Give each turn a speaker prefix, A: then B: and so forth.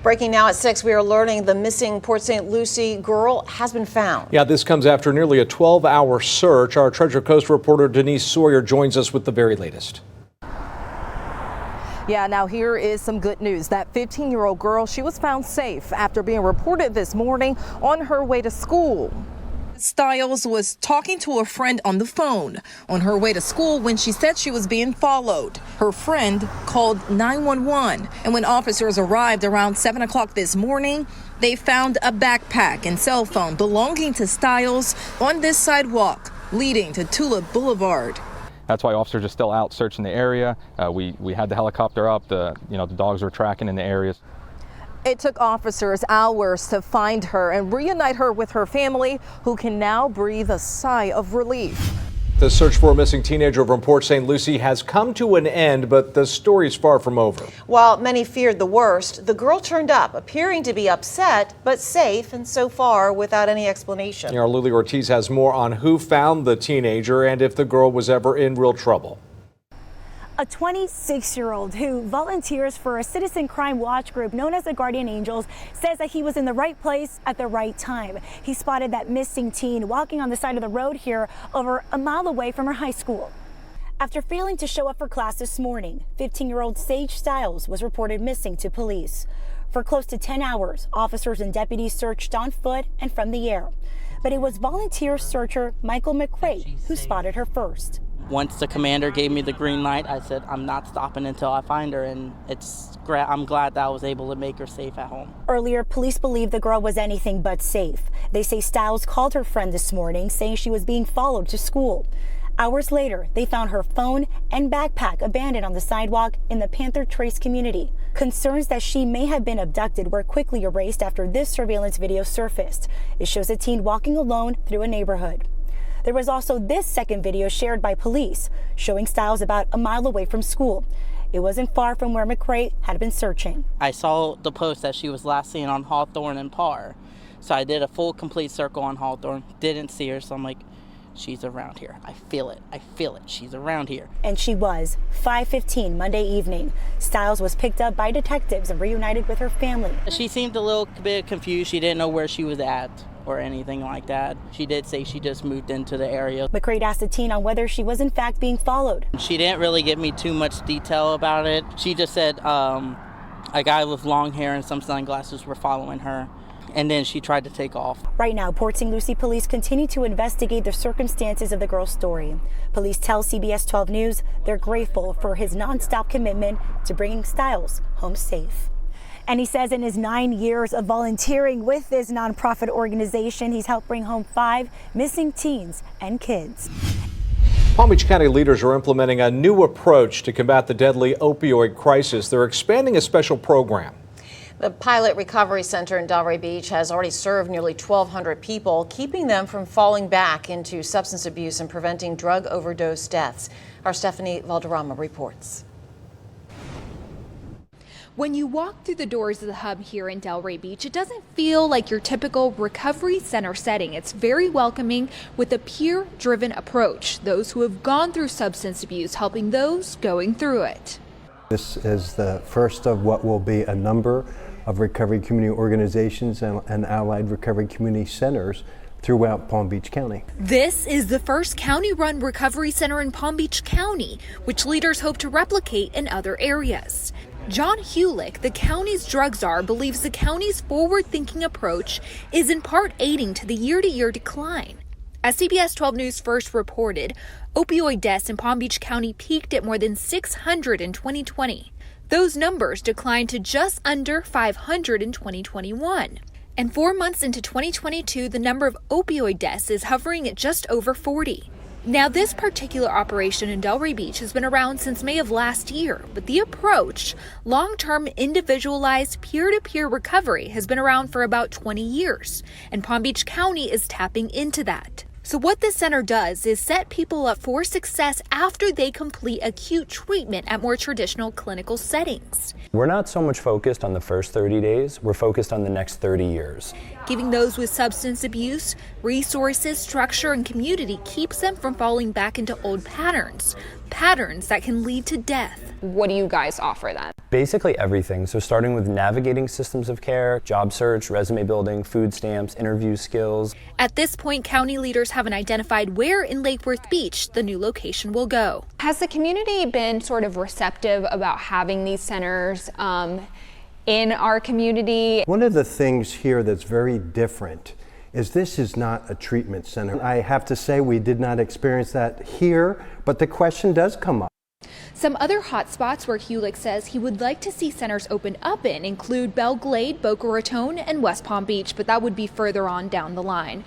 A: Breaking now at 6, we are learning the missing Port St. Lucie girl has been found.
B: Yeah, this comes after nearly a 12-hour search. Our Treasure Coast reporter Denise Sawyer joins us with the very latest.
C: Yeah, now here is some good news. That 15-year-old girl, she was found safe after being reported this morning on her way to school. Stiles was talking to a friend on the phone on her way to school when she said she was being followed. Her friend called 911, and when officers arrived around 7 o'clock this morning, they found a backpack and cell phone belonging to Stiles on this sidewalk leading to Tulip Boulevard.
D: That's why officers are still out searching the area. We had the helicopter up. The dogs were tracking in the areas.
C: It took officers hours to find her and reunite her with her family, who can now breathe a sigh of relief.
B: The search for a missing teenager from Port St. Lucie has come to an end, but the story is far from over.
A: While many feared the worst, the girl turned up, appearing to be upset, but safe, and so far without any explanation.
B: Our Luli Ortiz has more on who found the teenager and if the girl was ever in real trouble.
E: A 26-year-old who volunteers for a citizen crime watch group known as the Guardian Angels says that he was in the right place at the right time. He spotted that missing teen walking on the side of the road here over a mile away from her high school. After failing to show up for class this morning, 15-year-old Saige Stiles was reported missing to police. For close to 10 hours, officers and deputies searched on foot and from the air. But it was volunteer searcher Lincoln-McCreight who spotted her first.
F: Once the commander gave me the green light, I said, I'm not stopping until I find her, and I'm glad that I was able to make her safe at home.
E: Earlier, police believed the girl was anything but safe. They say Stiles called her friend this morning, saying she was being followed to school. Hours later, they found her phone and backpack abandoned on the sidewalk in the Panther Trace community. Concerns that she may have been abducted were quickly erased after this surveillance video surfaced. It shows a teen walking alone through a neighborhood. There was also this second video shared by police, showing Stiles about a mile away from school. It wasn't far from where McCreight had been searching.
F: I saw the post that she was last seen on Hawthorne and Parr. So I did a full complete circle on Hawthorne, didn't see her, so I'm like, she's around here. I feel it, she's around here.
E: And she was. 5:15 Monday evening. Stiles was picked up by detectives and reunited with her family.
F: She seemed a little bit confused. She didn't know where she was at or anything like that. She did say she just moved into the area.
E: McCreight asked the teen on whether she was in fact being followed.
F: She didn't really give me too much detail about it. She just said a guy with long hair and some sunglasses were following her, and then she tried to take off.
E: Right now, Port St. Lucie police continue to investigate the circumstances of the girl's story. Police tell CBS12 News they're grateful for his nonstop commitment to bringing Stiles home safe. And he says in his 9 years of volunteering with this nonprofit organization, he's helped bring home 5 missing teens and kids.
B: Palm Beach County leaders are implementing a new approach to combat the deadly opioid crisis. They're expanding a special program.
A: The Pilot Recovery Center in Delray Beach has already served nearly 1,200 people, keeping them from falling back into substance abuse and preventing drug overdose deaths. Our Stephanie Valderrama reports.
G: When you walk through the doors of the hub here in Delray Beach, it doesn't feel like your typical recovery center setting. It's very welcoming with a peer-driven approach. Those who have gone through substance abuse helping those going through it.
H: This is the first of what will be a number of recovery community organizations and allied recovery community centers throughout Palm Beach County.
G: This is the first county-run recovery center in Palm Beach County, which leaders hope to replicate in other areas. John Hulick, the county's drug czar, believes the county's forward-thinking approach is in part aiding to the year-to-year decline. As CBS12 News first reported, opioid deaths in Palm Beach County peaked at more than 600 in 2020. Those numbers declined to just under 500 in 2021. And 4 months into 2022, the number of opioid deaths is hovering at just over 40. Now, this particular operation in Delray Beach has been around since May of last year, but the approach, long-term individualized peer-to-peer recovery, has been around for about 20 years, and Palm Beach County is tapping into that. So what this center does is set people up for success after they complete acute treatment at more traditional clinical settings.
I: We're not so much focused on the first 30 days, we're focused on the next 30 years.
G: Giving those with substance abuse resources, structure, and community keeps them from falling back into old patterns. patterns that can lead to death.
J: What do you guys offer them?
I: Basically everything. So starting with navigating systems of care, job search, resume building, food stamps, interview skills.
G: At this point, county leaders haven't identified where in Lake Worth Beach the new location will go.
J: Has the community been sort of receptive about having these centers in our community?
H: One of the things here that's very different is this is not a treatment center. I have to say we did not experience that here, but the question does come up.
G: Some other hot spots where Hulick says he would like to see centers open up in include Belle Glade, Boca Raton, and West Palm Beach, but that would be further on down the line.